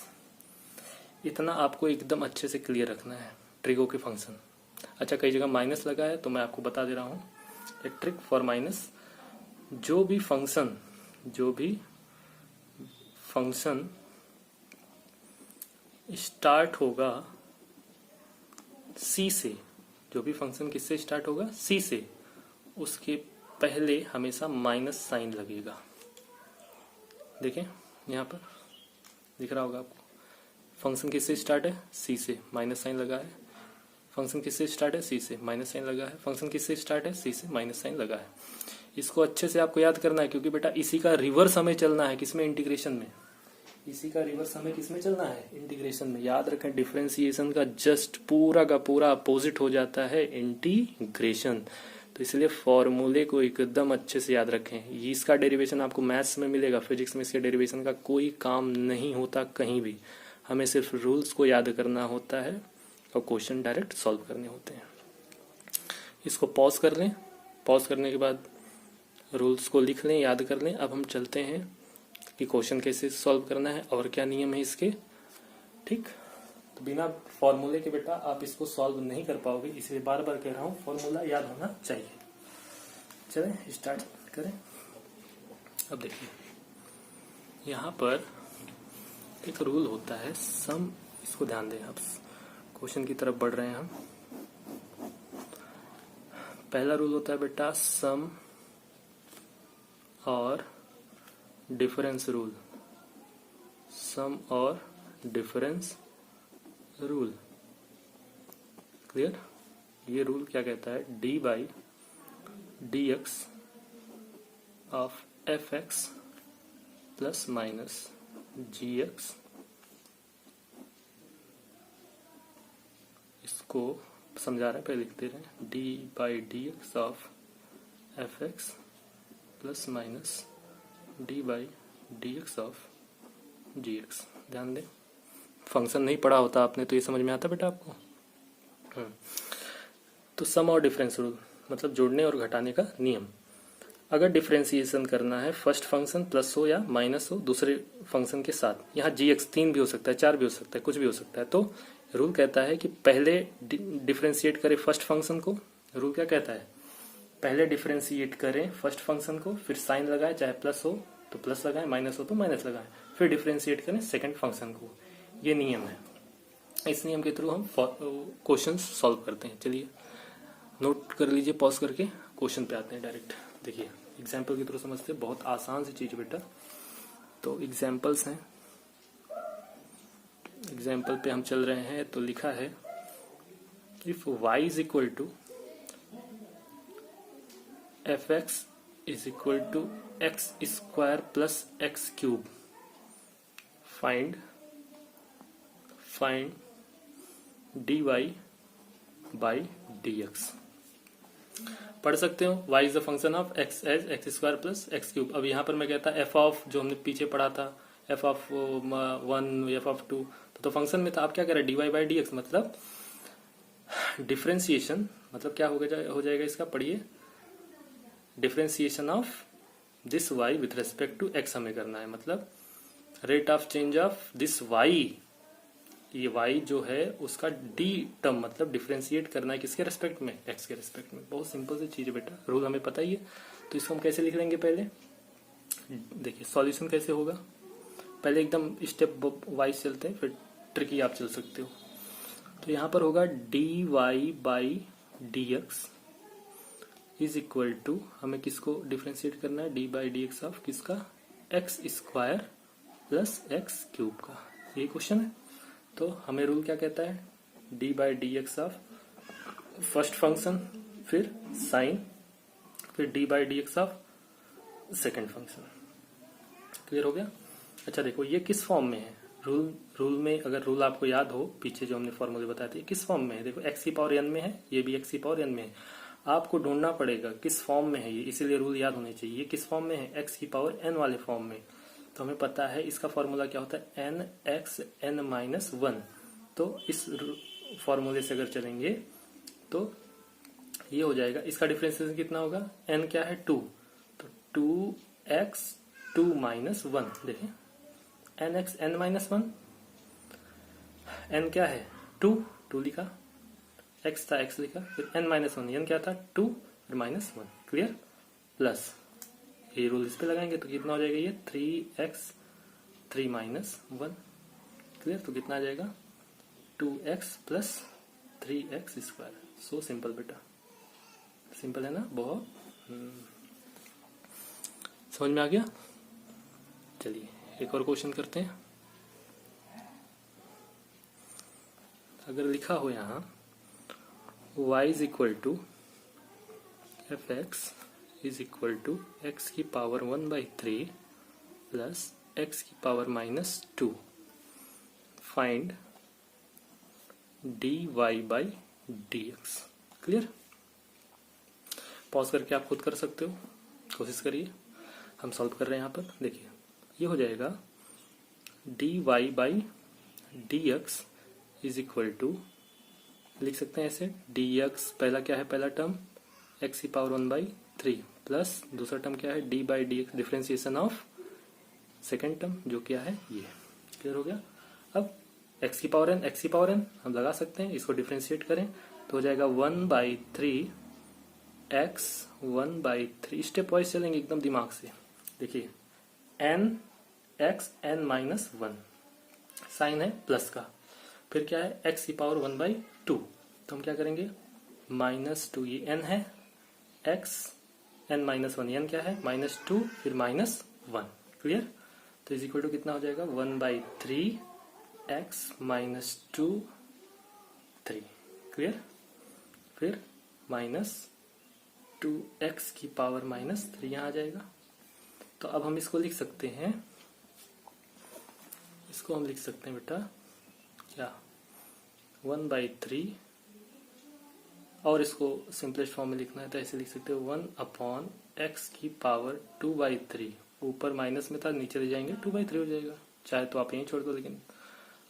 इतना आपको एकदम अच्छे से क्लियर रखना है ट्रिगो के फंक्शन। अच्छा, कई जगह माइनस लगा है तो मैं आपको बता दे रहा हूं एक ट्रिक फॉर माइनस। जो भी फंक्शन स्टार्ट होगा सी से, जो भी फंक्शन किससे स्टार्ट होगा, सी से, उसके पहले हमेशा माइनस साइन लगेगा। देखें यहां पर दिख रहा होगा आपको, फंक्शन किससे स्टार्ट है, सी से, माइनस साइन लगा है। फंक्शन किससे स्टार्ट है, सी से, माइनस साइन लगा है। फंक्शन किससे स्टार्ट है, सी से, माइनस साइन लगा है। इसको अच्छे से आपको याद करना है, क्योंकि बेटा इसी का रिवर्स हमें चलना है, किसमें, इंटीग्रेशन में। इसी का रिवर्स हमें किसमें चलना है, इंटीग्रेशन में। याद रखें डिफरेंशिएशन का जस्ट पूरा का पूरा अपोजिट हो जाता है इंटीग्रेशन। तो इसलिए फॉर्मूले को एकदम अच्छे से याद रखें। इसका डेरिवेशन आपको मैथ्स में मिलेगा, फिजिक्स में इसके डेरिवेशन का कोई काम नहीं होता कहीं भी। हमें सिर्फ रूल्स को याद करना होता है और क्वेश्चन डायरेक्ट सॉल्व करने होते हैं। इसको पॉज कर लें, पॉज करने के बाद रूल्स को लिख लें, याद कर लें। अब हम चलते हैं कि क्वेश्चन कैसे सॉल्व करना है और क्या नियम है इसके। ठीक, तो बिना फॉर्मूले के बेटा आप इसको सॉल्व नहीं कर पाओगे, इसलिए बार बार कह रहा हूं फॉर्मूला याद होना चाहिए। चलें स्टार्ट करें। अब देखिए यहां पर एक रूल होता है सम, इसको ध्यान दें। अब क्वेश्चन की तरफ बढ़ रहे हैं हम। पहला रूल होता है बेटा सम और डिफरेंस रूल, सम और डिफरेंस रूल। क्लियर, ये रूल क्या कहता है, D by D x of f x plus minus g x, इसको समझा रहे हैं, पहले लिखते रहे। D by D x of f x plus minus d by D x of g x. ध्यान दें, फंक्शन नहीं पढ़ा होता आपने तो ये समझ में आता बेटा आपको। तो सम और डिफरेंस रूल मतलब जोड़ने और घटाने का नियम। अगर डिफरेंशिएशन करना है फर्स्ट फंक्शन प्लस हो या माइनस हो दूसरे फंक्शन के साथ, यहाँ जी एक्स 3 भी हो सकता है, 4 भी हो सकता है, कुछ भी हो सकता है, तो रूल कहता है कि पहले डिफरेंशिएट करें फर्स्ट फंक्शन को। रूल क्या कहता है, पहले डिफरेंशिएट करें फर्स्ट फंक्शन को, फिर साइन लगाए, चाहे प्लस हो तो प्लस लगाएं, माइनस हो तो माइनस लगाएं, फिर डिफरेंशिएट करें सेकंड फंक्शन को। ये नियम है, इस नियम के थ्रू हम क्वेश्चन सॉल्व करते हैं। चलिए नोट कर लीजिए, पॉज करके क्वेश्चन पे आते हैं डायरेक्ट। देखिए एग्जाम्पल के थ्रू समझते हैं, बहुत आसान सी चीज बेटा। तो एग्जाम्पल्स हैं, एग्जाम्पल पे हम चल रहे हैं। तो लिखा है if y is equal to f x is equal to x square plus x cube, find dy by D x. पढ़ सकते हो y is the function of x as x square plus x cube. अब यहाँ पर मैं कहता f of, जो हमने पीछे पढ़ा था f ऑफ 1 f ऑफ 2, तो फंक्शन में था। आप क्या कह रहे हैं, dy बाई डी एक्स, मतलब डिफरेंशिएशन मतलब क्या हो जाएगा इसका, पढ़िए। Differentiation of this y with respect to x हमें करना है, मतलब rate of change of this y, ये y जो है उसका d टर्म मतलब डिफरेंशिएट करना है किसके रेस्पेक्ट में, x के रेस्पेक्ट में। बहुत सिंपल सी चीज है बेटा, रूल हमें पता ही है। तो इसको हम कैसे लिख लेंगे, पहले देखिए सॉल्यूशन कैसे होगा। पहले एकदम स्टेप वाइज चलते हैं, फिर ट्रिकी आप चल सकते हो। तो यहाँ पर होगा dy by D x is equal to, हमें किसको डिफ्रेंशिएट करना है, D by D x of किसका, X square plus x cube का। ये क्वेश्चन है। तो हमें रूल क्या कहता है, D by D x of first function, फिर साइन, फिर D by D x of second function. Clear हो गया। अच्छा देखो ये किस फॉर्म में है, रूल में अगर रूल आपको याद हो, पीछे जो हमने फॉर्मूले बताए थे, किस फॉर्म में है। देखो एक्स की पावर एन में है, ये भी एक्स की पावर एन में है। आपको ढूंढना पड़ेगा किस फॉर्म में है ये, इसीलिए रूल याद होने चाहिए। ये किस फॉर्म में है, एक्स की पावर एन वाले फॉर्म में। तो हमें पता है इसका फॉर्मूला क्या होता है, N x N minus one. तो इस फॉर्मूले से अगर चलेंगे तो ये हो जाएगा, इसका डिफरेंशिएशन कितना होगा, एन क्या है 2, तो 2x 2 माइनस 1। देखें n x N minus 1, n क्या है 2 लिखा, x था x लिखा, फिर n माइनस 1, एन क्या था 2 फिर माइनस 1। क्लियर, प्लस ये रूल इस पे लगाएंगे तो कितना हो जाएगा, ये 3x 3 माइनस 1। क्लियर, तो कितना आ जाएगा 2x plus 3x square. So simple बेटा, सिंपल है ना बहुत। समझ में आ गया। चलिए एक और क्वेश्चन करते हैं। अगर लिखा हो यहाँ y is equal to f x is equal to x की पावर 1/3 प्लस एक्स की power -2, find dy by D x. Clear, pause करके आप खुद कर सकते हो, कोशिश करिए। हम सॉल्व कर रहे हैं यहाँ पर, देखिए ये हो जाएगा dy by D x is equal to, लिख सकते हैं ऐसे, dx पहला क्या है, पहला टर्म x की पावर 1/3 प्लस दूसरा टर्म क्या है, d by D x, differentiation of second term जो क्या है ये। क्लियर हो गया। अब x की पावर n हम लगा सकते हैं, इसको डिफ्रेंशिएट करें तो हो जाएगा 1/3 x 1/3। स्टेप वाइज चलेंगे एकदम दिमाग से। देखिए n x n minus 1, sign है प्लस का, फिर क्या है x की पावर 1/2, तो हम क्या करेंगे -2, ये n है, x n माइनस 1, n क्या है -2 फिर -1। क्लियर, तो इज इक्वल टू कितना हो जाएगा 1/3 x -2 3। क्लियर, फिर -2x की पावर -3 यहाँ आ जाएगा। तो अब हम इसको लिख सकते हैं, इसको हम लिख सकते हैं बेटा क्या, 1/3, और इसको सिंपलेस्ट फॉर्म में लिखना है तो ऐसे लिख सकते हो 1/x की पावर 2/3। ऊपर माइनस में था, नीचे ले जाएंगे 2/3 हो जाएगा। चाहे तो आप यहीं छोड़ दो, लेकिन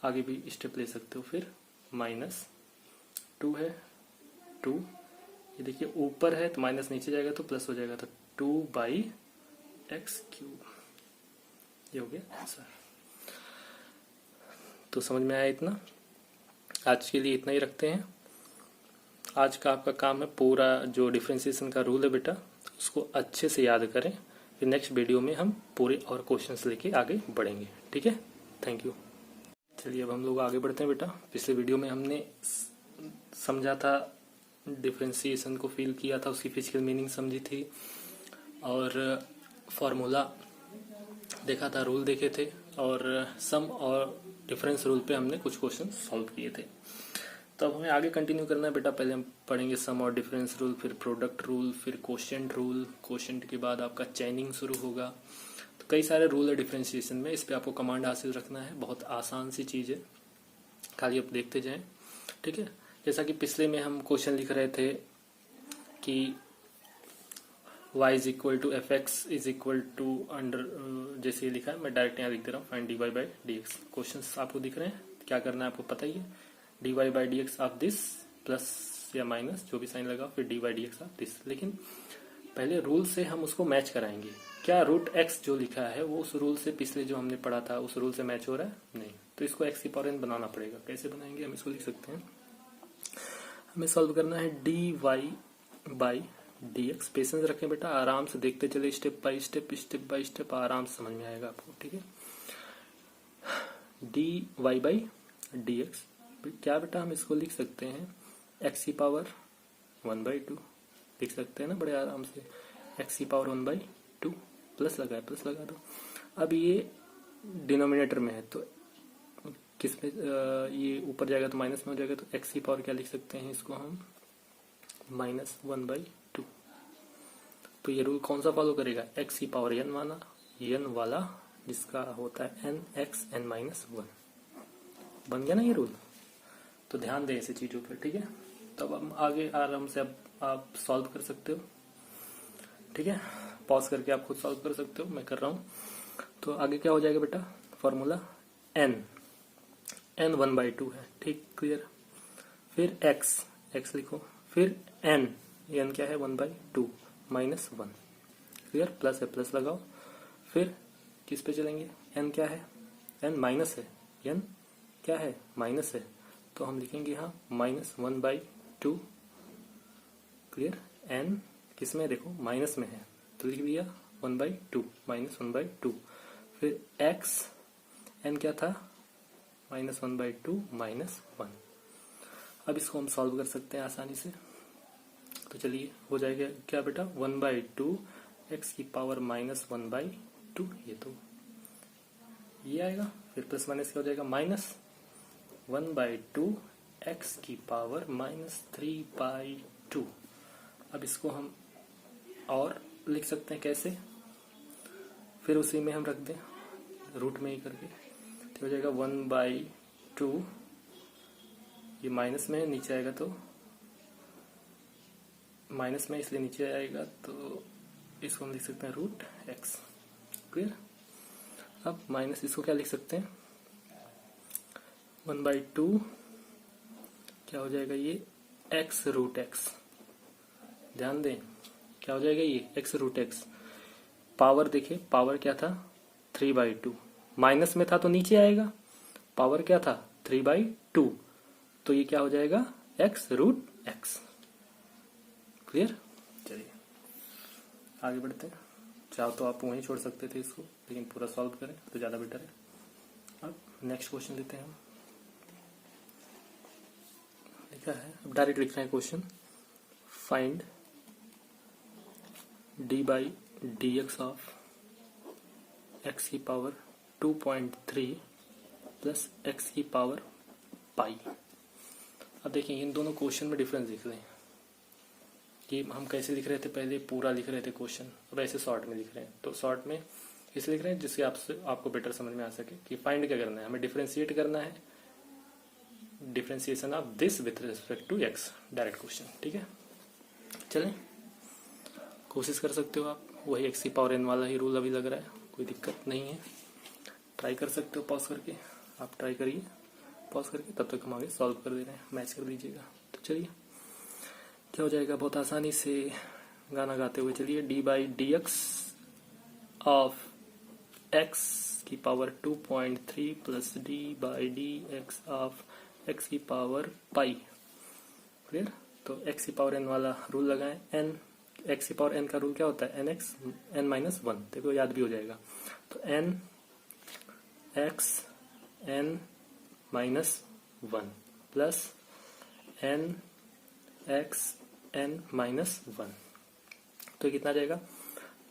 आगे भी स्टेप ले सकते हो। फिर -2 है 2, ये देखिए ऊपर है तो माइनस नीचे जाएगा तो प्लस हो जाएगा, तो 2/x³। ये हो गया आंसर। तो समझ में आया इतना। आज के लिए इतना ही रखते हैं। आज का आपका काम है पूरा जो डिफरेंशिएशन का रूल है बेटा उसको अच्छे से याद करें, फिर नेक्स्ट वीडियो में हम पूरे और क्वेश्चंस लेके आगे बढ़ेंगे। ठीक है, थैंक यू। चलिए अब हम लोग आगे बढ़ते हैं बेटा। पिछले वीडियो में हमने समझा था, डिफरेंशिएशन को फील किया था, उसकी फिजिकल मीनिंग समझी थी और फॉर्मूला देखा था, रूल देखे थे, और सम और डिफरेंस रूल पे हमने कुछ क्वेश्चन सॉल्व किए थे। तो अब हमें आगे कंटिन्यू करना है बेटा। पहले हम पढ़ेंगे सम और डिफरेंस रूल, फिर प्रोडक्ट रूल, फिर क्वोशिएंट रूल, क्वोशिएंट के बाद आपका चेनिंग शुरू होगा। तो कई सारे रूल है डिफरेंशिएशन में, इस पे आपको कमांड हासिल रखना है। बहुत आसान सी चीज है, खाली आप देखते जाएं। ठीक है, जैसा कि पिछले में हम क्वेश्चन लिख रहे थे कि y is equal to f x is equal to under, जैसे ये लिखा है मैं डायरेक्ट यहाँ लिख दे रहा हूँ, find dy by D x. Question आपको दिख रहे हैं, क्या करना है आपको पता ही है। dy by D x of this plus या माइनस जो भी साइन लगा, फिर D by D x of this. लेकिन पहले रूल से हम उसको मैच कराएंगे। क्या रूट एक्स जो लिखा है वो उस रूल से, पिछले जो हमने पढ़ा था उस रूल से मैच हो रहा है? नहीं। तो इसको एक्स की पावर एन बनाना पड़ेगा। कैसे बनाएंगे? हम इसको लिख सकते हैं, हमें सॉल्व करना है d y by D x. Patience रखें बेटा, आराम से देखते चले, step by step, step by step, आराम से समझ में आएगा आपको। ठीक है, d y by D x क्या बेटा, हम इसको लिख सकते हैं एक्स की पावर 1/2 लिख सकते हैं ना बड़े आराम से। एक्स की पावर 1/2 प्लस लगा है, प्लस लगा दो। अब ये डिनोमिनेटर में है तो किस में ये ऊपर जाएगा तो माइनस में हो जाएगा, तो एक्स की पावर क्या लिख सकते हैं इसको हम -1/2। तो ये रूल कौन सा फॉलो करेगा? एक्स की पावर n वाला जिसका होता है n x n-1। बन गया ना ये रूल? तो ध्यान दें ऐसी चीजों पर। ठीक है, तब हम आगे आराम से अब आप सॉल्व कर सकते हो। ठीक है, पॉज करके आप खुद सॉल्व कर सकते हो, मैं कर रहा हूं। तो आगे क्या हो जाएगा बेटा? फॉर्मूला n 1/2 है। ठीक, क्लियर। फिर x लिखो, फिर n क्या है? 1/2 -1। क्लियर, प्लस है, प्लस लगाओ। फिर किस पे चलेंगे? n क्या है? n माइनस है, n क्या है? माइनस है, तो हम लिखेंगे यहाँ -1/2। क्लियर, n किस में? देखो माइनस में है तो लिख दिया 1/2 -1/2। फिर x n क्या था? -1/2 -1। अब इसको हम सॉल्व कर सकते हैं आसानी से। तो चलिए, हो जाएगा क्या बेटा? 1/2 x की पावर -1/2, ये तो ये आएगा। फिर प्लस माइनस क्या हो जाएगा? -1/2 x की पावर -3/2। अब इसको हम और लिख सकते हैं कैसे? फिर उसी में हम रख दें, रूट में ही करके, तो हो जाएगा 1/2, ये माइनस में नीचे आएगा तो माइनस में इसलिए नीचे आएगा, तो इसको हम लिख सकते हैं रूट एक्स। क्लियर। अब माइनस इसको क्या लिख सकते हैं? 1/2 क्या हो जाएगा? ये एक्स रूट एक्स। ध्यान दें, क्या हो जाएगा? ये एक्स रूट एक्स। पावर देखिए, पावर क्या था? 3/2। माइनस में था तो नीचे आएगा। पावर क्या था? 3/2। तो ये क्या हो जाएगा? X root x. क्लियर। चलिए आगे बढ़ते हैं। चाहो तो आप वहीं छोड़ सकते थे इसको, लेकिन पूरा सॉल्व करें तो ज्यादा बेटर है। अब नेक्स्ट क्वेश्चन लेते हैं हम। लिखा है, अब डायरेक्ट लिख रहे हैं question. Find d by D x of X की पावर 2.3 प्लस एक्स की पावर पाई। अब देखिए, इन दोनों क्वेश्चन में डिफरेंस दिख रहे हैं। कि हम कैसे लिख रहे थे? पहले पूरा लिख रहे थे क्वेश्चन, अब ऐसे शॉर्ट में लिख रहे हैं। तो शॉर्ट में इसलिए लिख रहे हैं जिससे आपको बेटर समझ में आ सके कि फाइंड क्या करना है। हमें डिफरेंशिएट करना है, differentiation of this with respect to x. Direct question. ठीक है, चलें कोशिश कर सकते हो आप। वही एक्स की पावर एन वाला ही रूल अभी लग रहा है, कोई दिक्कत नहीं है। ट्राई कर सकते हो पॉज करके, आप ट्राई करिए पॉज करके, तब तक हम आगे सॉल्व कर दे रहे हैं, मैच कर दीजिएगा। तो चलिए क्या हो जाएगा? बहुत आसानी से गाना गाते हुए चलिए। D by D x of X की power 2.3 plus D by D x of X की पावर पाई। क्लियर। तो एक्स की पावर एन वाला रूल लगाएं। एन, एक्स की पावर एन का रूल क्या होता है? N X n-1। देखो याद भी हो जाएगा। तो N X n-1 plus N X n-1। तो कितना आ जाएगा?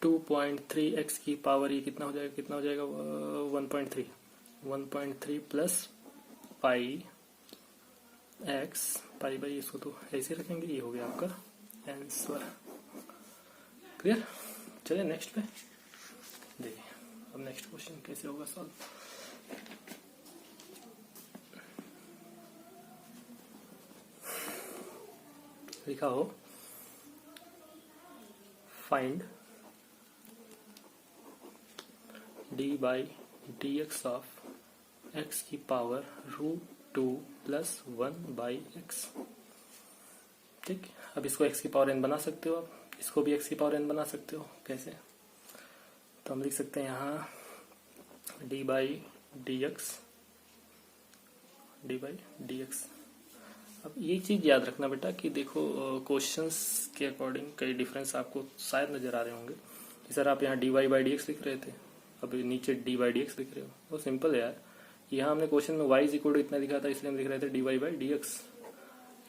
2.3 एक्स की पावर, ये कितना हो जाएगा? 1.3 plus pi x, pi by इसको तो ऐसे रखेंगे। ये हो गया आपका आंसर। क्लियर। चलिए नेक्स्ट पे देखिए, अब नेक्स्ट क्वेश्चन कैसे होगा सॉल्व। लिखा हो, find d by D x of X की पावर √2 + 1/x। ठीक। अब इसको x की पावर n बना सकते हो, आप इसको भी x की पावर n बना सकते हो। कैसे? तो हम लिख सकते हैं यहाँ डी बाई डी एक्स। अब ये चीज याद रखना बेटा कि देखो क्वेश्चंस के अकॉर्डिंग कई डिफरेंस आपको शायद नजर आ रहे होंगे कि सर आप यहाँ d y by D x लिख रहे थे, अब नीचे डी बाई डी एक्स लिख रहे हो। वो सिंपल है यार, यहाँ हमने क्वेश्चन में y इज इक्वल टू इतना लिखा था इसलिए हम लिख रहे थे d y by D x.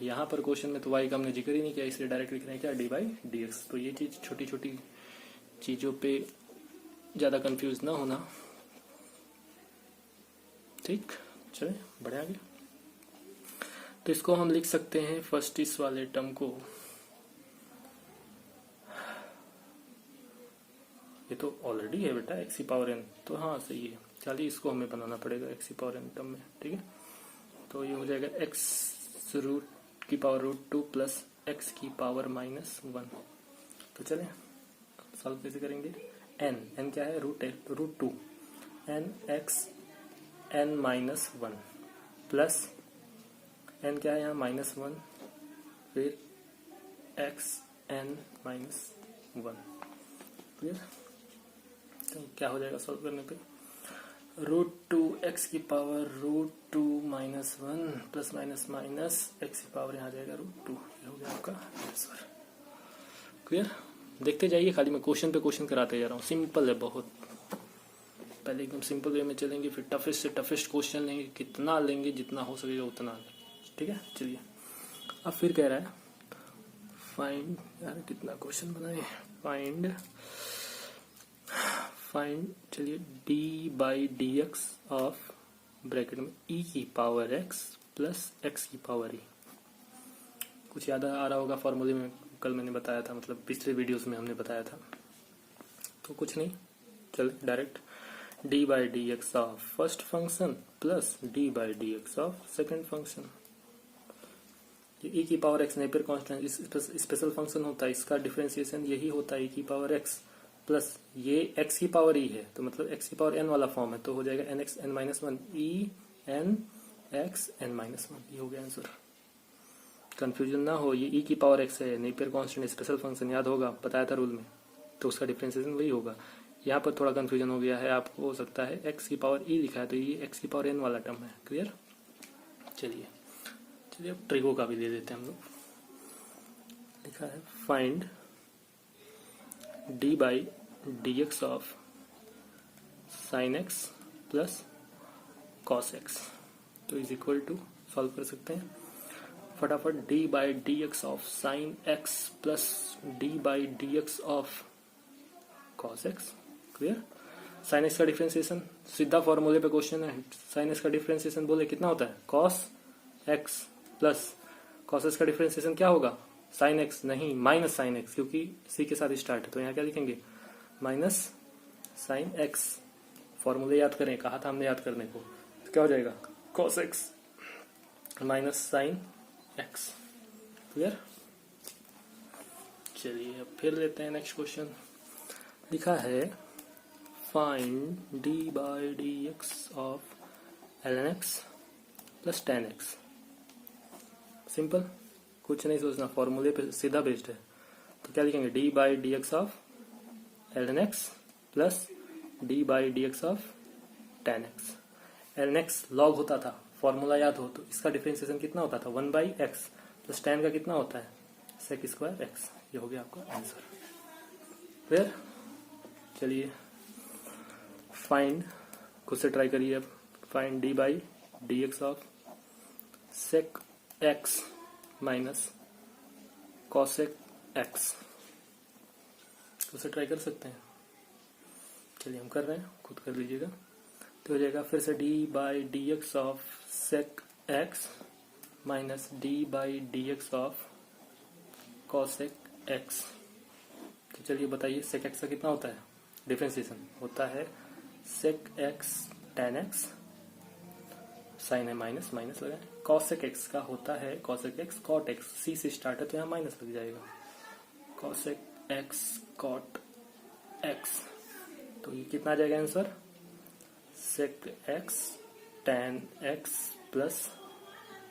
यहाँ पर क्वेश्चन में तो y का हमने जिक्र ही नहीं किया इसलिए डायरेक्ट लिख रहे हैं क्या, डी बाई डी एक्स। तो ये चीज छोटी छोटी चीजों पे ज्यादा कंफ्यूज ना होना। ठीक, चले बढ़े आगे। तो इसको हम लिख सकते हैं फर्स्ट इस वाले टर्म को, ये तो ऑलरेडी है बेटा एक्स की पावर एन, तो हाँ सही है। चलिए इसको हमें बनाना पड़ेगा एक्स की पावर एन टर्म में, ठीक है। तो ये हो जाएगा एक्स रूट की पावर रूट 2 प्लस एक्स की पावर -1। तो चले सॉल्व कैसे करेंगे। एन क्या है, root 2 n x n -1 plus n क्या है यहाँ -1 फिर एक्स एन -1। क्लियर। तो क्या हो जाएगा सॉल्व करने पे, रूट 2 एक्स की power root 2 -1 plus minus minus x की पावर यहाँ आ जाएगा रूट 2। ये हो गया आपका आंसर। क्लियर। देखते जाइए, खाली मैं क्वेश्चन पे क्वेश्चन कराते जा रहा हूँ, सिंपल है बहुत। पहले एकदम सिंपल वे में चलेंगे, फिर टफेस्ट से टफेस्ट क्वेश्चन लेंगे, कितना लेंगे जितना हो सकेगा उतना, ठीक है। चलिए अब फिर कह रहा है फाइंड, यार कितना क्वेश्चन बनाए, फाइंड चलिए D by D x of bracket में ई की पावर एक्स प्लस एक्स की पावर ई। कुछ याद आ रहा होगा फॉर्मूले में, कल मैंने बताया था, मतलब पिछले वीडियोस में हमने बताया था। तो कुछ नहीं, चल direct D by D x of first function plus D by D x of second function. E की power X Napier constant special function होता है, इसका डिफरेंशिएशन यही होता है ई की पावर एक्स प्लस ये एक्स की पावर ई है, तो मतलब एक्स की पावर एन वाला फॉर्म है, तो हो जाएगा एन एक्स एन -1 ई एन एक्स एन -1। ये हो गया आंसर। कंफ्यूजन ना हो, ये ई की पावर एक्स है, नेपियर कांस्टेंट स्पेशल फंक्शन याद होगा, बताया था रूल में, तो उसका डिफरेंशिएशन वही होगा। यहाँ पर थोड़ा कंफ्यूजन हो गया है आपको, हो सकता है एक्स की पावर ई लिखा है तो ये एक्स की पावर एन वाला टर्म है। क्लियर। चलिए अब ट्रिगो का भी ले लेते हैं हम लोग। लिखा है find d by D x of sine x plus cos x, तो इज इक्वल टू, सॉल्व कर सकते हैं फटाफट, D by D x of sine x plus D by D x of cos x. Clear. Sign X का differentiation सीधा फॉर्मूले पे question है, साइन एक्स का डिफरेंशिएशन बोले कितना होता है, cos x plus cos x का डिफरेंशिएशन क्या होगा, साइन एक्स नहीं माइनस साइन एक्स, क्योंकि सी के साथ स्टार्ट है, तो यहाँ क्या लिखेंगे माइनस साइन एक्स। फॉर्मूले याद करें, कहा था हमने याद करने को, तो क्या हो जाएगा cos x minus sine x. Clear. चलिए अब फिर लेते हैं नेक्स्ट क्वेश्चन। लिखा है find d by D x of L N x plus tan x. Simple, कुछ नहीं सोचना, फॉर्मूले पे सीधा बेस्ड है। तो क्या लिखेंगे d by D x of L N x plus D by D x of tan x. L N x log होता था, फॉर्मूला याद हो, तो इसका डिफरेंशिएशन कितना होता था 1 बाई एक्स प्लस टेन का कितना होता है सेक स्क्वायर एक्स। ये हो गया आपका आंसर। फिर चलिए फाइंड, खुद से ट्राई करिए अब, find d by D x of sec x minus cosec x. खुद से ट्राई कर सकते हैं, चलिए हम कर रहे हैं, खुद कर लीजिएगा। तो हो जाएगा फिर से d by D x of sec x minus d by D x of cosec x. तो चलिए बताइए सेक एक्स का कितना होता है, डिफरेंशिएशन होता है sec x tan x, sine है माइनस माइनस लगाए, कॉसेक एक्स का होता है cosec x cot x, c से स्टार्ट है तो यहाँ माइनस लग जाएगा, कॉसेक एक्स कॉट एक्स। तो ये कितना आ जाएगा answer, sec x tan x plus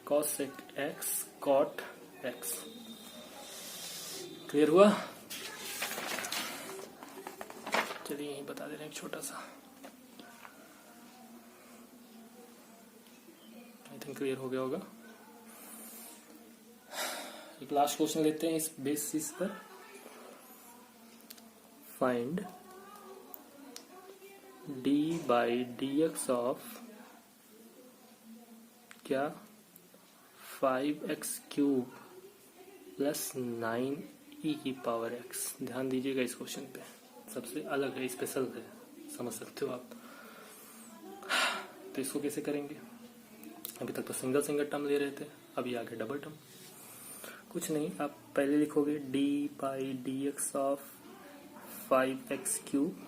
cosec x cot x. Clear हुआ? चलिए यही बता दे रहे हैं एक छोटा सा, आई थिंक क्लियर हो गया होगा। एक लास्ट क्वेश्चन लेते हैं इस बेसिस पर। Find d by D x of क्या 5x क्यूब प्लस 9e की पावर x। ध्यान दीजिएगा इस क्वेश्चन पे, सबसे अलग है, स्पेशल है, समझ सकते हो आप। तो इसको कैसे करेंगे? अभी तक तो सिंगल सिंगल टर्म ले रहे थे, अभी आगे डबल टर्म। कुछ नहीं, आप पहले लिखोगे D by D x of 5x cube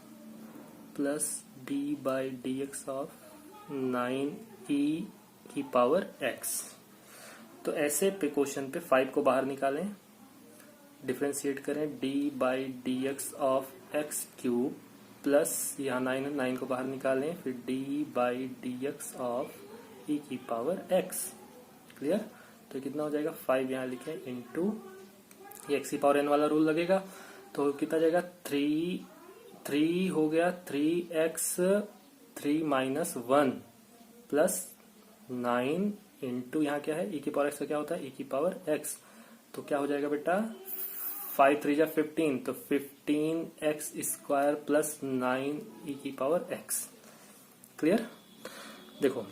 plus D by D x of 9e की पावर x। तो ऐसे पे क्वेश्चन पे 5 को बाहर निकालें, डिफ्रेंशिएट करें D by D x of X cube plus यहाँ 9 को बाहर निकालें, फिर D by D x of E की पावर x। क्लियर? तो कितना हो जाएगा? 5 यहाँ लिखें इंटू ये x की पावर n वाला रूल लगेगा, तो कितना जाएगा? 3 हो गया 3x 3 माइनस 1 प्लस 9 इंटू यहाँ क्या है? e की पावर x का क्या होता है? e की पावर x। तो क्या हो जाएगा बेटा? 5 3 जा 15, तो 15x स्क्वायर प्लस 9e की पावर x। क्लियर? देखो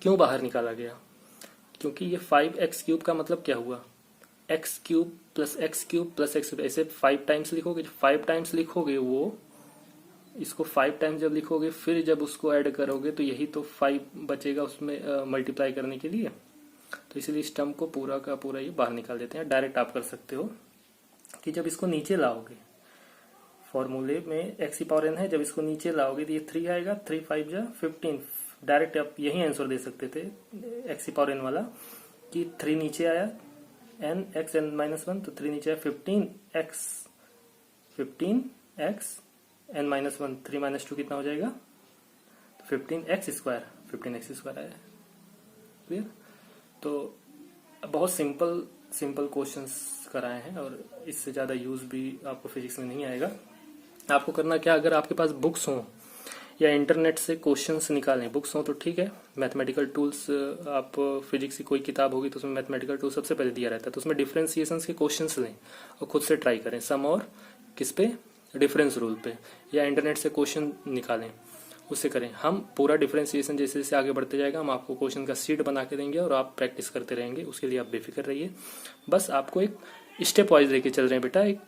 क्यों बाहर निकाला गया, क्योंकि ये 5x क्यूब का मतलब क्या हुआ? x cube plus x cube plus x cube, ऐसे 5 टाइम्स लिखोगे। 5 टाइम्स लिखोगे वो, इसको 5 टाइम्स जब लिखोगे फिर जब उसको ऐड करोगे तो यही तो 5 बचेगा उसमें मल्टीप्लाई करने के लिए। तो इसलिए इस टर्म को पूरा का पूरा ये बाहर निकाल देते हैं। डायरेक्ट आप कर सकते हो कि जब इसको नीचे लाओगे, फॉर्मूले में x की पावर n है, जब इसको नीचे लाओगे तो ये 3 आएगा, 3 5 जा 15। डायरेक्ट आप यही आंसर दे सकते थे x की पावर n वाला, कि 3 नीचे आया n x n माइनस 1, तो 3 नीचे आया 15x n माइनस 1, 3 माइनस 2 कितना हो जाएगा? तो 15x स्क्वायर आया। क्लियर? तो बहुत सिंपल क्वेश्चंस कराए हैं और इससे ज्यादा यूज भी आपको फिजिक्स में नहीं आएगा। आपको करना क्या, अगर आपके पास बुक्स हों या इंटरनेट से क्वेश्चंस निकालें, बुक्स हो तो ठीक है, मैथमेटिकल टूल्स, आप फिजिक्स की कोई किताब होगी तो उसमें मैथमेटिकल टूल सबसे पहले दिया रहता है, तो उसमें डिफरेंशिएशंस के क्वेश्चंस लें और खुद से ट्राई करें, सम और किस पे? डिफरेंस रूल पे। या इंटरनेट से क्वेश्चन निकालें, उससे करें। हम पूरा डिफरेंशिएशन जैसे जैसे आगे बढ़ते जाएगा हम आपको क्वेश्चन का सीट बना के देंगे और आप प्रैक्टिस करते रहेंगे, उसके लिए आप बेफिक्र रहिए। बस आपको एक स्टेप वाइज लेके चल रहे हैं बेटा, एक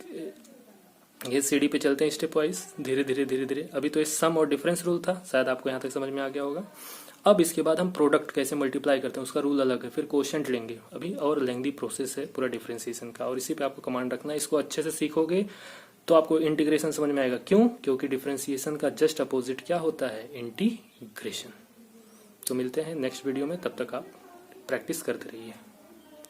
ये सीढ़ी पे चलते हैं स्टेप वाइज, धीरे धीरे। अभी तो ये सम और डिफरेंस रूल था, शायद आपको यहाँ तक समझ में आ गया होगा। अब इसके बाद हम प्रोडक्ट कैसे मल्टीप्लाई करते हैं उसका रूल अलग है, फिर कोशेंट लेंगे। अभी और लेंथी प्रोसेस है पूरा डिफरेंशिएशन का, और इसी पे आपको कमांड रखना है। इसको अच्छे से सीखोगे तो आपको इंटीग्रेशन समझ में आएगा। क्यों? क्योंकि डिफरेंशिएशन का जस्ट अपोजिट क्या होता है? इंटीग्रेशन। तो मिलते हैं नेक्स्ट वीडियो में, तब तक आप प्रैक्टिस करते रहिए।